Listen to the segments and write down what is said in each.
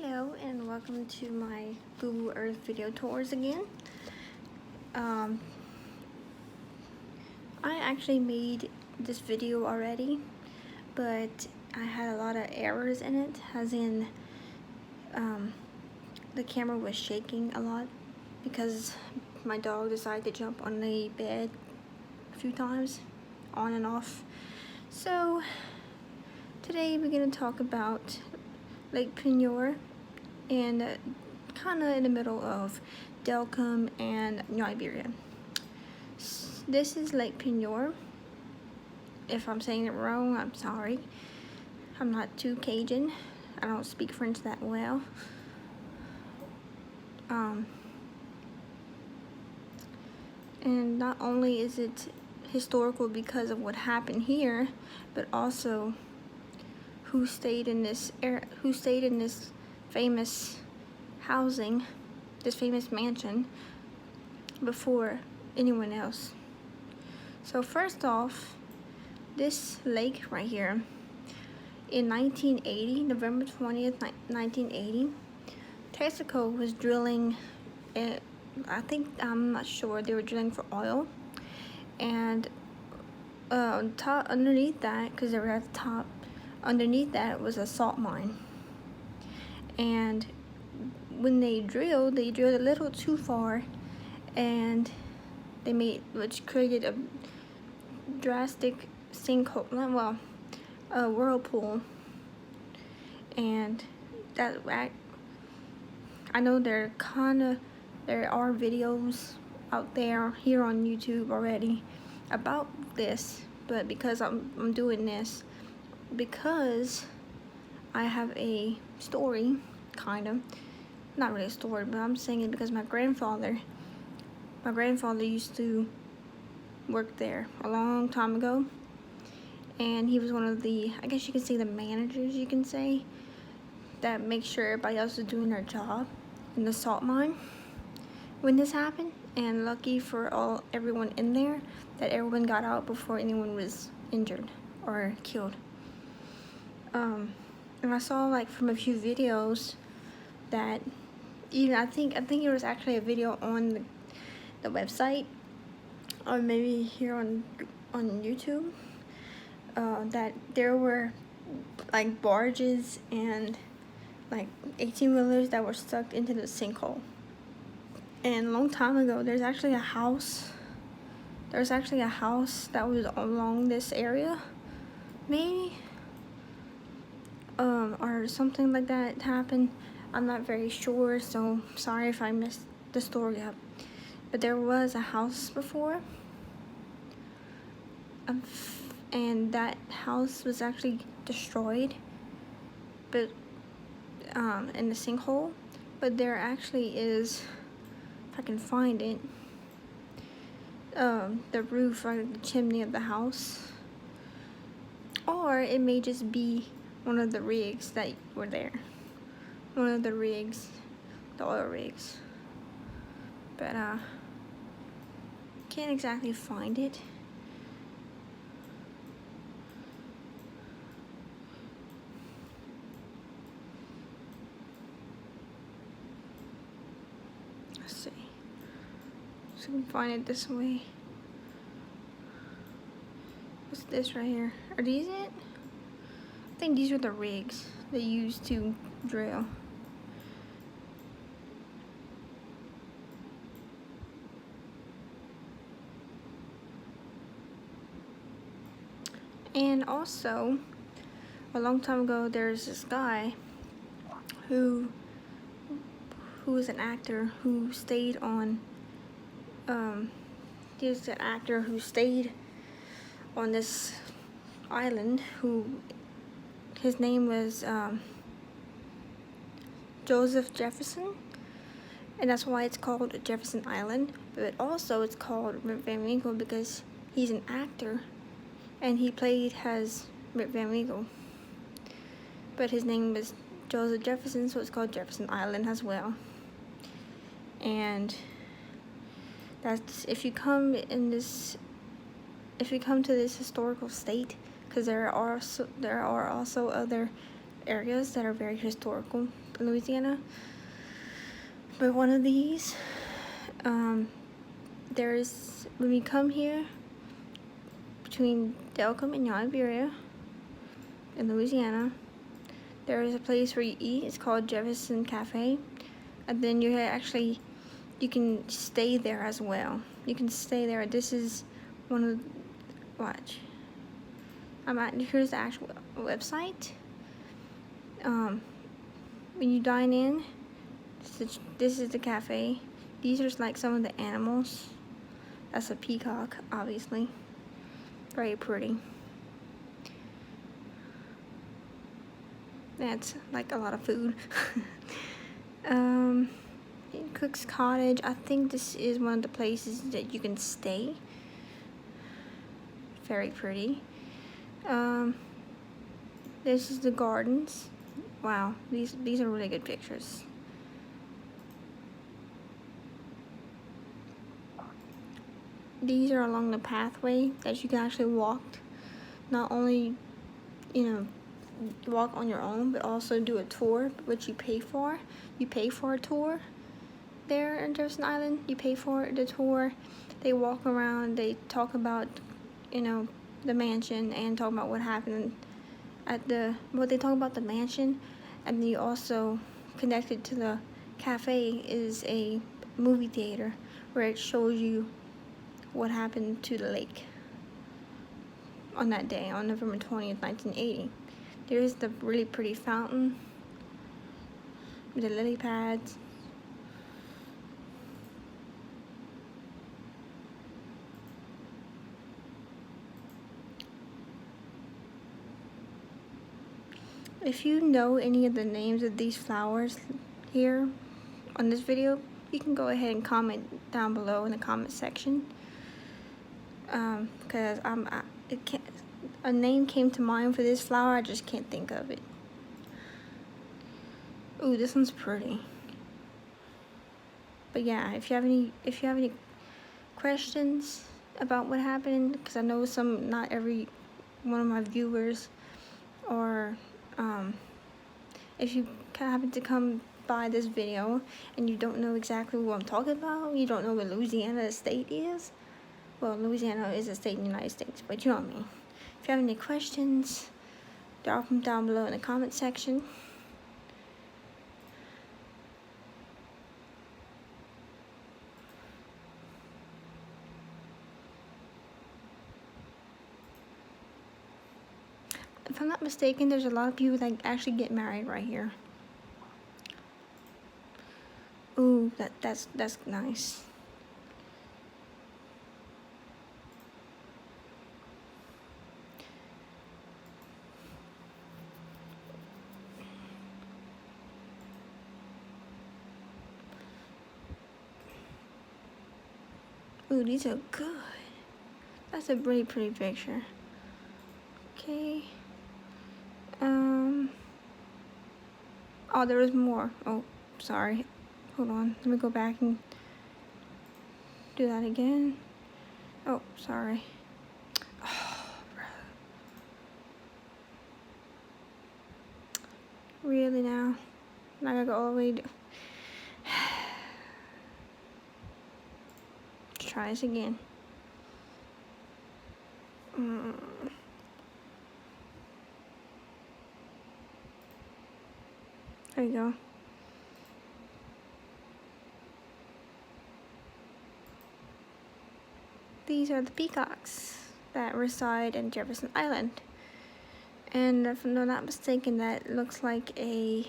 Hello and welcome to my Google Earth video tours again. I actually made this video already, but I had a lot of errors in it, as in the camera was shaking a lot because my dog decided to jump on the bed a few times, on and off. So today we're going to talk about Lake Peignur, and kind of in the middle of Delcom and Iberia. This is Lake Peignur. If I'm saying it wrong, I'm sorry. I'm not too Cajun. I don't speak French that well. And not only is it historical because of what happened here, but also who stayed in this famous housing, this famous mansion, before anyone else. So first off, this lake right here, in 1980, November 20th, 1980, Texaco was drilling, I'm not sure, they were drilling for oil, and underneath that, because they were at the top, underneath that was a salt mine. And when they drilled a little too far, and which created a drastic sinkhole, a whirlpool. And I know there are videos out there here on YouTube already about this, but because I'm doing this because I have a story, not really a story, but I'm saying it because my grandfather used to work there a long time ago, and he was one of the, I guess you can say, the managers, you can say, that makes sure everybody else is doing their job in the salt mine when this happened. And lucky for everyone in there that everyone got out before anyone was injured or killed. And I saw from a few videos that even I think it was actually a video on the website, or maybe here on YouTube, that there were barges and 18-wheelers that were stuck into the sinkhole. And a long time ago, there's actually a house that was along this area, maybe, or something like that happened. I'm not very sure, so sorry if I messed the story up. But there was a house before, and that house was actually destroyed, but in the sinkhole. But there actually is, if I can find it, the roof or the chimney of the house, or it may just be one of the rigs that were there, the oil rigs, but can't exactly find it. Let's see, so we can find it this way. What's this right here? Are these it? I think these are the rigs they used to drill. And also, a long time ago, there's this guy who was an actor who stayed on, he was an actor who stayed on this island, his name was Joseph Jefferson, and that's why it's called Jefferson Island. But also it's called Rip Van Winkle because he's an actor, and he played as Rip Van Winkle. But his name was Joseph Jefferson, so it's called Jefferson Island as well. And that's if you come to this historical state, because there are also other areas that are very historical in Louisiana. But one of these, there's, when we come here, between Delcom and Iberia in Louisiana, there is a place where you eat. It's called Jefferson Cafe. And then you can stay there as well. You can stay there. This is one of the, watch. Here's the actual website. When you dine in, this is the cafe. These are like some of the animals. That's a peacock, obviously. Very pretty. That's like a lot of food. Cook's Cottage. I think this is one of the places that you can stay. Very pretty. This is the gardens. Wow, these are really good pictures. These are along the pathway that you can actually walk. Not only, walk on your own, but also do a tour, which you pay for. You pay for a tour there in Jefferson Island. You pay for the tour. They walk around. They talk about, the mansion and talk about what happened they talk about the mansion, and then you also connected to the cafe is a movie theater where it shows you what happened to the lake on that day, on November 20th, 1980. There's the really pretty fountain with the lily pads. If you know any of the names of these flowers here on this video, you can go ahead and comment down below in the comment section. Because a name came to mind for this flower, I just can't think of it. Ooh, this one's pretty. But yeah, if you have any questions about what happened, because I know not every one of my viewers, or if you happen to come by this video and you don't know exactly what I'm talking about, you don't know what Louisiana state is. Well, Louisiana is a state in the United States, but you know what I mean. If you have any questions, drop them down below in the comment section. If I'm not mistaken, there's a lot of people that actually get married right here. Ooh, that's nice. Ooh, these are good. That's a really pretty picture. Okay. Oh, there was more. Oh, sorry. Hold on. Let me go back and do that again. Oh, sorry. Oh, really now? Now I gotta go all the way to... Try this again. There you go. These are the peacocks that reside in Jefferson Island. And if I'm not mistaken, that looks like a...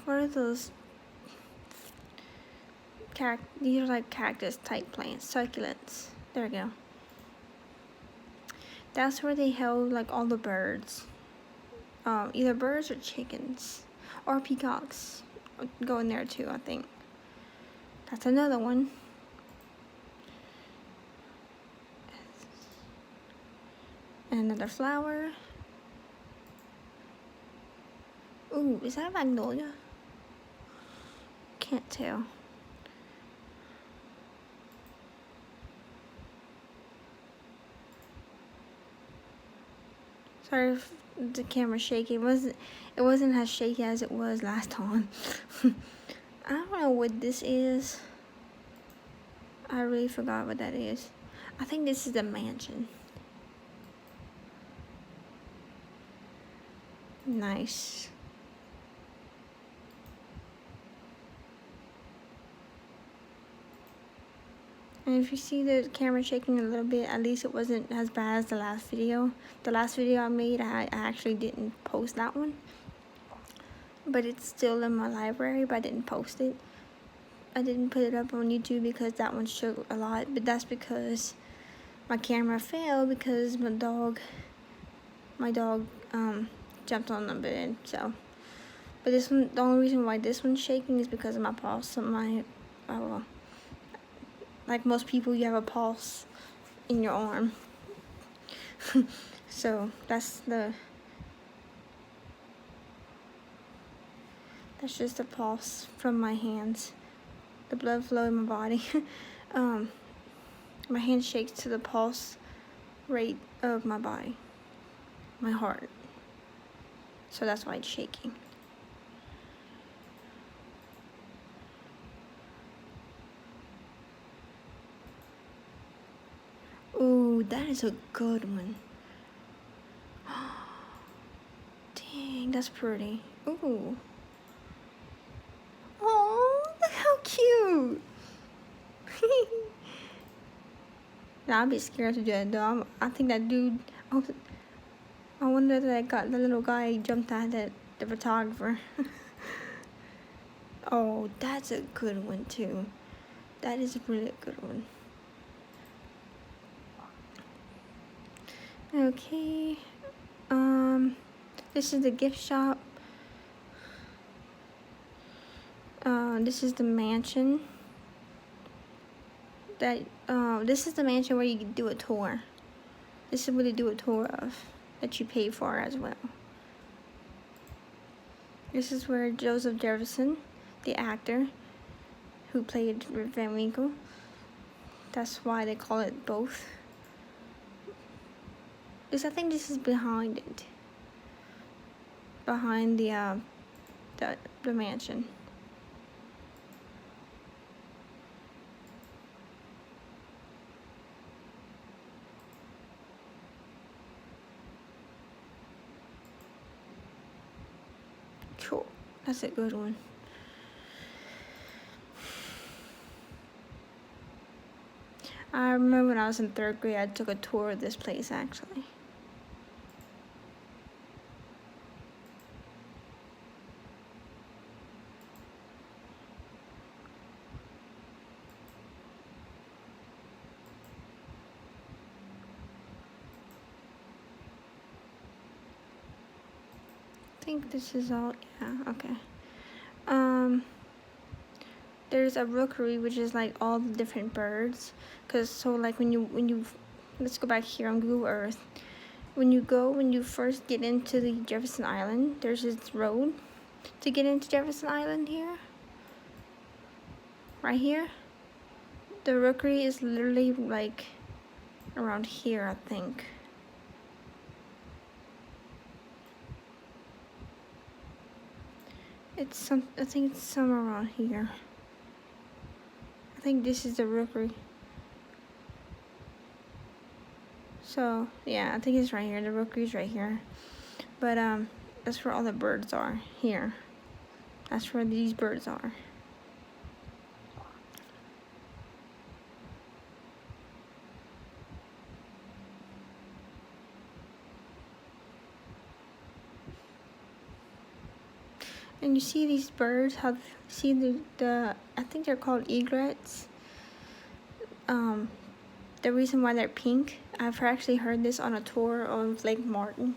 What are those? These are like cactus type plants, succulents. There we go. That's where they held like all the birds. Either birds or chickens. Or peacocks go in there too, I think. That's another one. And another flower. Ooh, is that a magnolia? Can't tell. Sorry the camera shaking. It wasn't as shaky as it was last time. I don't know what this is. I really forgot what that is. I think this is the mansion. Nice. And if you see the camera shaking a little bit, at least it wasn't as bad as the last video. The last video I made, I actually didn't post that one. But it's still in my library, but I didn't post it. I didn't put it up on YouTube because that one shook a lot. But that's because my camera failed because my dog jumped on the bed. So, but this one, the only reason why this one's shaking is because of my pulse. Like most people, you have a pulse in your arm. So that's just the pulse from my hands, the blood flow in my body. My hand shakes to the pulse rate of my body, my heart. So that's why it's shaking. Ooh, that is a good one. Dang, that's pretty. Ooh. Oh, look how cute. Now, I'd be scared to do that though. I think that dude, I wonder that the little guy jumped at the photographer. Oh, that's a good one too. That is a really good one. Okay. This is the gift shop. This is the mansion. This is the mansion where you can do a tour. This is what they do a tour of, that you pay for as well. This is where Joseph Jefferson, the actor who played Van Winkle, that's why they call it both. I think this is behind it. Behind the mansion. Cool. That's a good one. I remember when I was in 3rd grade, I took a tour of this place actually. I think this is all, yeah, okay. There's a rookery, which is like all the different birds. So like when you, let's go back here on Google Earth. When you first get into the Jefferson Island, there's this road to get into Jefferson Island here. Right here. The rookery is literally like around here, I think. I think it's somewhere around here. I think this is the rookery. So yeah, I think it's right here. The rookery's right here. But that's where all the birds are here. That's where these birds are. And you see these birds, see the I think they're called egrets. The reason why they're pink, I've actually heard this on a tour of Lake Martin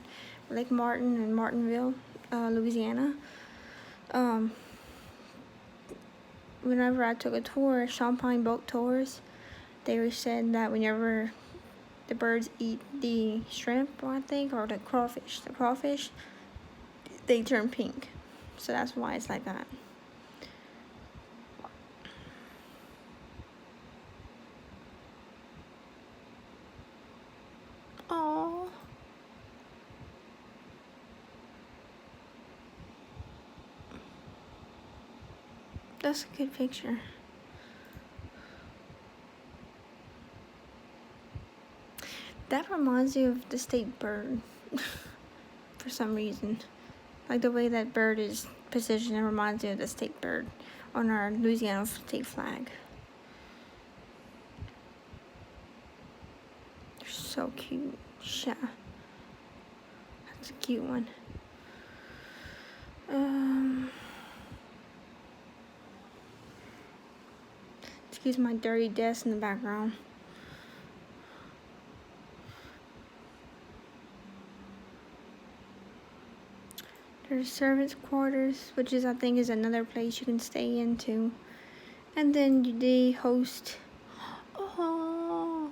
in Martinville, Louisiana. Whenever I took a tour, Champagne boat tours, they said that whenever the birds eat the shrimp, I think, or the crawfish, they turn pink. So that's why it's like that. Oh. That's a good picture. That reminds me of the state bird for some reason. Like the way that bird is positioned, it reminds me of the state bird on our Louisiana state flag. They're so cute. Yeah. That's a cute one. Excuse my dirty desk in the background. There's servants' quarters, which is I think is another place you can stay into. And then they host. Oh,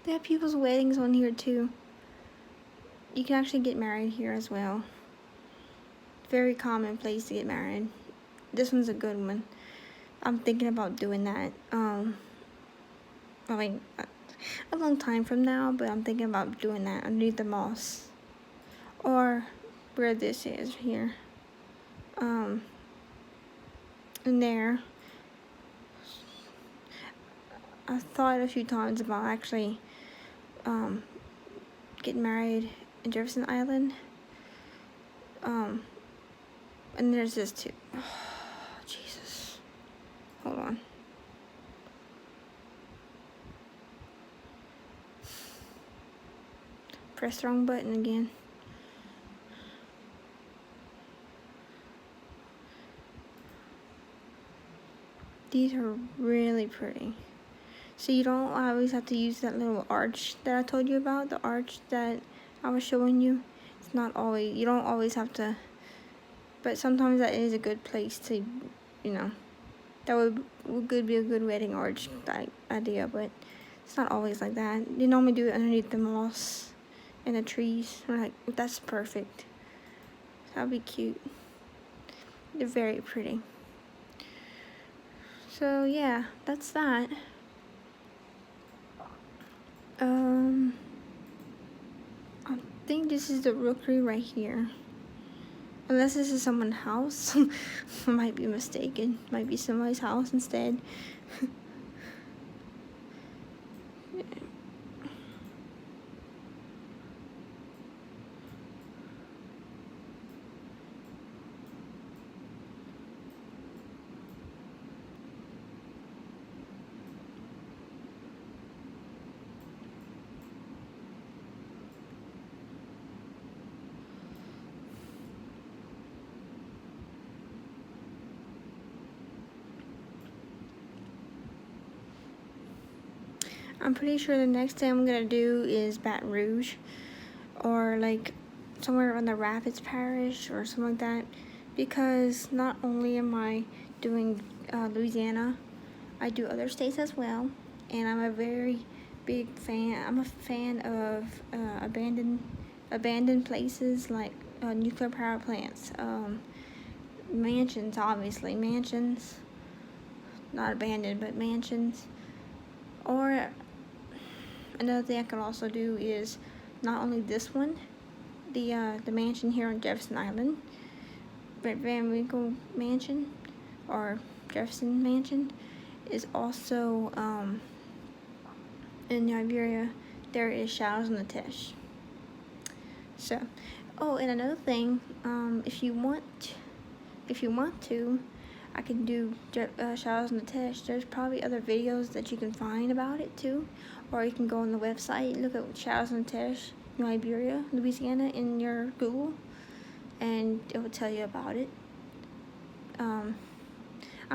they have people's weddings on here too. You can actually get married here as well. Very common place to get married. This one's a good one. I'm thinking about doing that. I mean, a long time from now, but I'm thinking about doing that underneath the moss, or where this is here. In there. I thought a few times about actually getting married in Jefferson Island. And there's this too. Oh, Jesus. Hold on. Press the wrong button again. These are really pretty. So you don't always have to use that little arch that I told you about, the arch that I was showing you. It's not always, you don't always have to, but sometimes that is a good place to, you know, that would be a good wedding arch idea, but it's not always like that. You normally do it underneath the moss and the trees. I'm like, that's perfect. That'd be cute. They're very pretty. So yeah, that's that. I think this is the rookery right here. Unless this is someone's house. I might be mistaken. Might be somebody's house instead. I'm pretty sure the next thing I'm gonna do is Baton Rouge, or like somewhere in the Rapids Parish or something like that, because not only am I doing Louisiana, I do other states as well, and I'm a very big fan. I'm a fan of abandoned places like nuclear power plants, mansions, obviously mansions, not abandoned, but mansions. Or another thing I could also do is not only this one, the mansion here on Jefferson Island, Van Winkle Mansion, or Jefferson Mansion, is also in Iberia. There is Shadows on the Tesh. So, oh, and another thing, if you want to, I can do Shadows on the Tesh. There's probably other videos that you can find about it too, or you can go on the website, look at Shadows on the Tesh, New Iberia, Louisiana in your Google, and it will tell you about it. I'm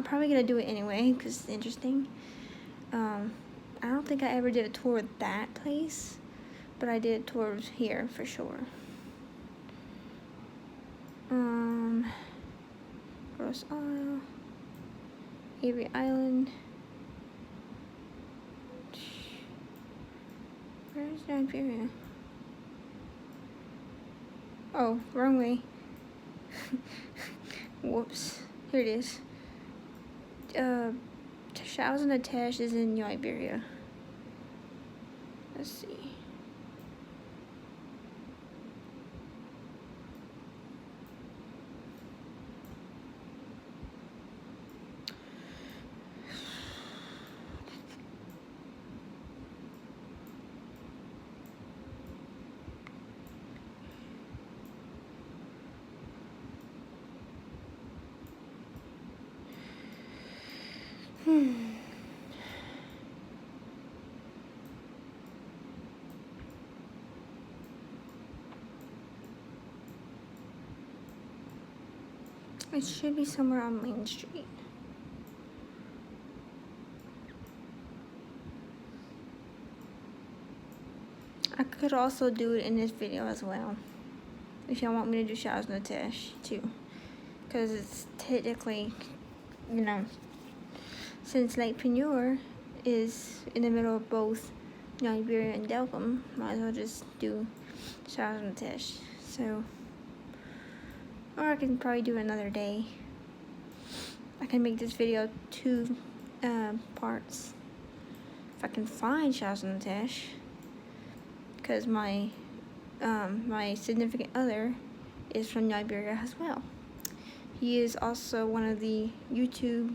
probably gonna do it anyway because it's interesting. I don't think I ever did a tour of that place, but I did tours here for sure. Gross Isle, Avery Island. Where's Nigeria? Oh, wrong way. Whoops. Here it is. Shadows on the Tesh is in New Iberia. Let's see. It should be somewhere on Main Street. I could also do it in this video as well, if y'all want me to do showers in the Tesh too, because it's technically, you know, since Lake Peignur is in the middle of both Iberia and Delcom, might as well just do showers in the Tesh. So, or I can probably do it another day. I can make this video 2 parts if I can find showers in the Tesh, because my my significant other is from Iberia as well. He is also one of the YouTube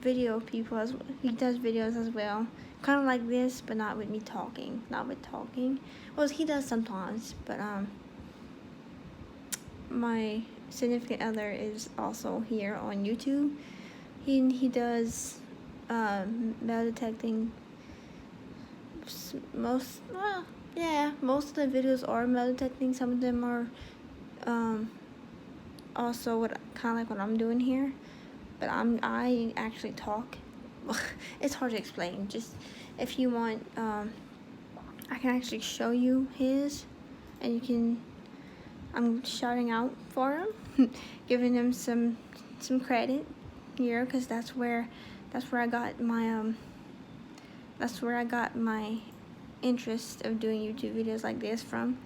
video people as well. He does videos as well, kind of like this, but not with me talking. Not with talking. Well, he does sometimes, but my significant other is also here on YouTube. He does metal detecting. Most of the videos are metal detecting. Some of them are also what kind of like what I'm doing here, but I actually talk. It's hard to explain. Just if you want, I can actually show you his, and you can. I'm shouting out for him, giving him some credit here, because that's where I got my interest of doing YouTube videos like this from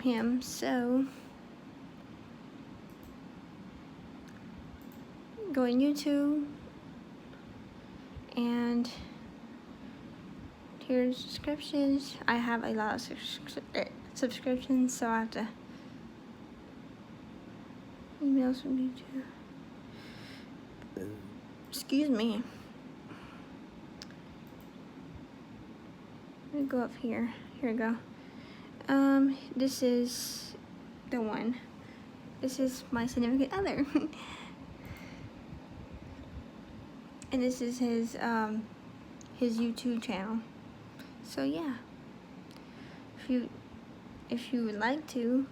him. So go on YouTube, and here's subscriptions. I have a lot of subscriptions, so I have to emails from YouTube. Excuse me. Let me go up here. Here we go. This is the one. This is my significant other. And this is his YouTube channel. So yeah. If you would like to,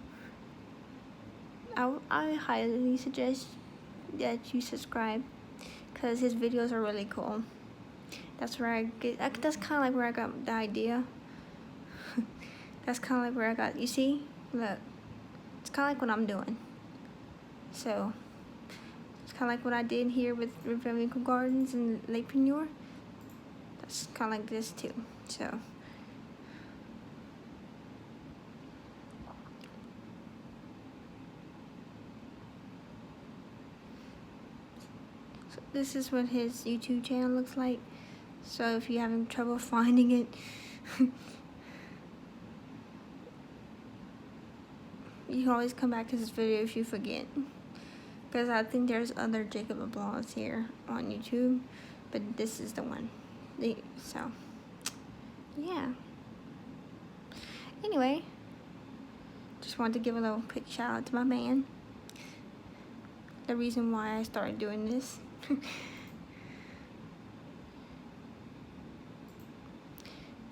I highly suggest that you subscribe, because his videos are really cool. That's where that's kind of like where I got the idea. That's kind of like where I got, you see? Look. It's kind of like what I'm doing. So, it's kind of like what I did here with Flamingo Gardens and Lake Peignur. That's kind of like this too. So this is what his YouTube channel looks like. So if you're having trouble finding it, you can always come back to this video if you forget. Because I think there's other Jacob Applause here on YouTube, but this is the one. So, yeah. Anyway, just wanted to give a little quick shout out to my man. The reason why I started doing this.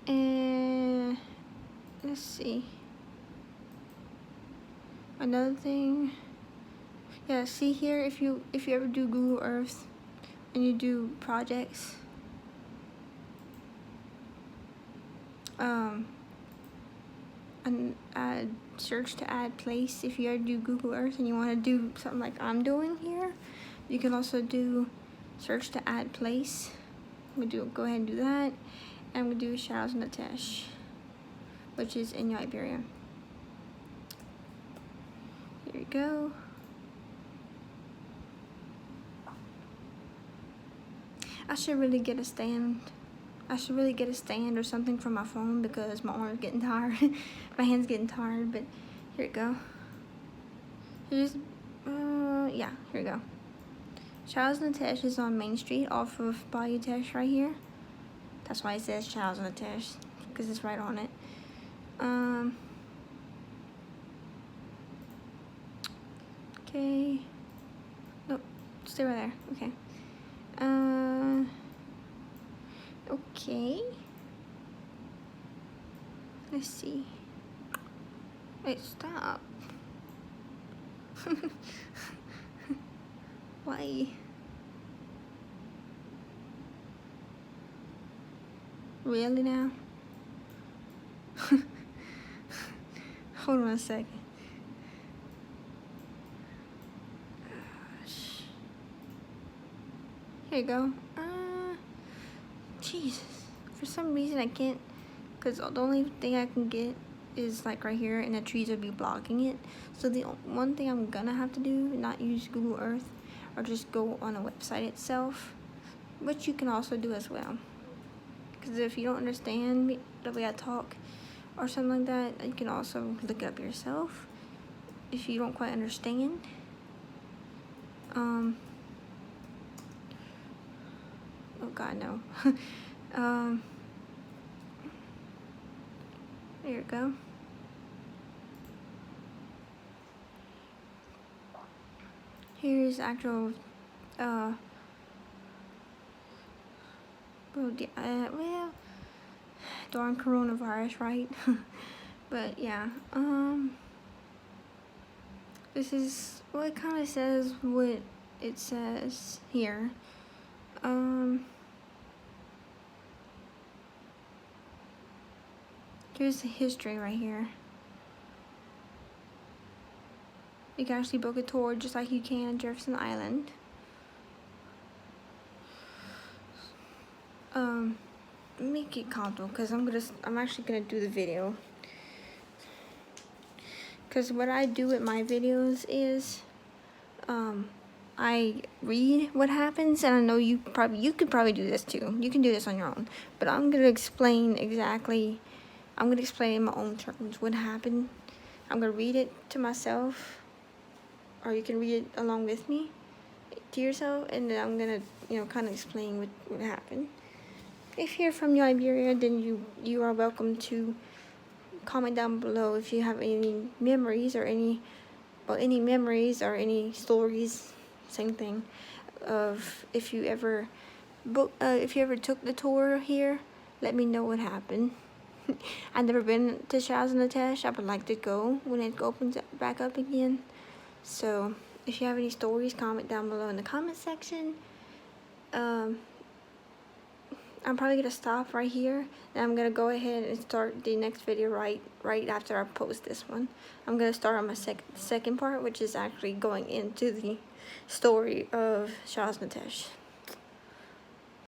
And let's see. Another thing. Yeah, see here, if you ever do Google Earth and you do projects, and add search to add place. If you ever do Google Earth and you want to do something like I'm doing here, you can also do search to add place. I'm gonna go ahead and do that. And I'm gonna do Showers in the Tesh, which is in Iberia. Here we go. I should really get a stand. I should really get a stand or something for my phone, because my arm's getting tired. My hand's getting tired, but here we go. Just, yeah, here we go. Showers in the Tesh is on Main Street off of Bayou Tesh right here. That's why it says Showers in the Tesh, because it's right on it. Okay. Nope, stay right there. Okay. Okay. Let's see. Wait, stop. Why? Really now? Hold on a second. Here you go. Jesus. For some reason I can't, because the only thing I can get is like right here, and the trees will be blocking it. So the one thing I'm gonna have to do, not use Google Earth, or just go on a website itself, which you can also do as well. Because if you don't understand me, the way I talk or something like that, you can also look it up yourself if you don't quite understand. Oh God, no. There you go. Here's actual, well, darn coronavirus, right? But yeah, this is, well, it kind of says what it says here. Here's the history right here. You can actually book a tour just like you can on Jefferson Island. Make it comfortable, because I'm actually gonna do the video. Because what I do with my videos is, I read what happens, and I know you could probably do this too. You can do this on your own, but I'm gonna explain exactly. I'm gonna explain in my own terms what happened. I'm gonna read it to myself, or you can read it along with me to yourself, and then I'm gonna, kind of explain what happened. If you're from Liberia, then you are welcome to comment down below if you have any memories or any stories, same thing, of if you ever took the tour here. Let me know what happened. I've never been to Shaw's Natesh. I would like to go when it opens back up again. So if you have any stories, comment down below in the comment section. I'm probably gonna stop right here, and I'm gonna go ahead and start the next video right after I post this one. I'm gonna start on my second part, which is actually going into the story of Shaw's Natesh.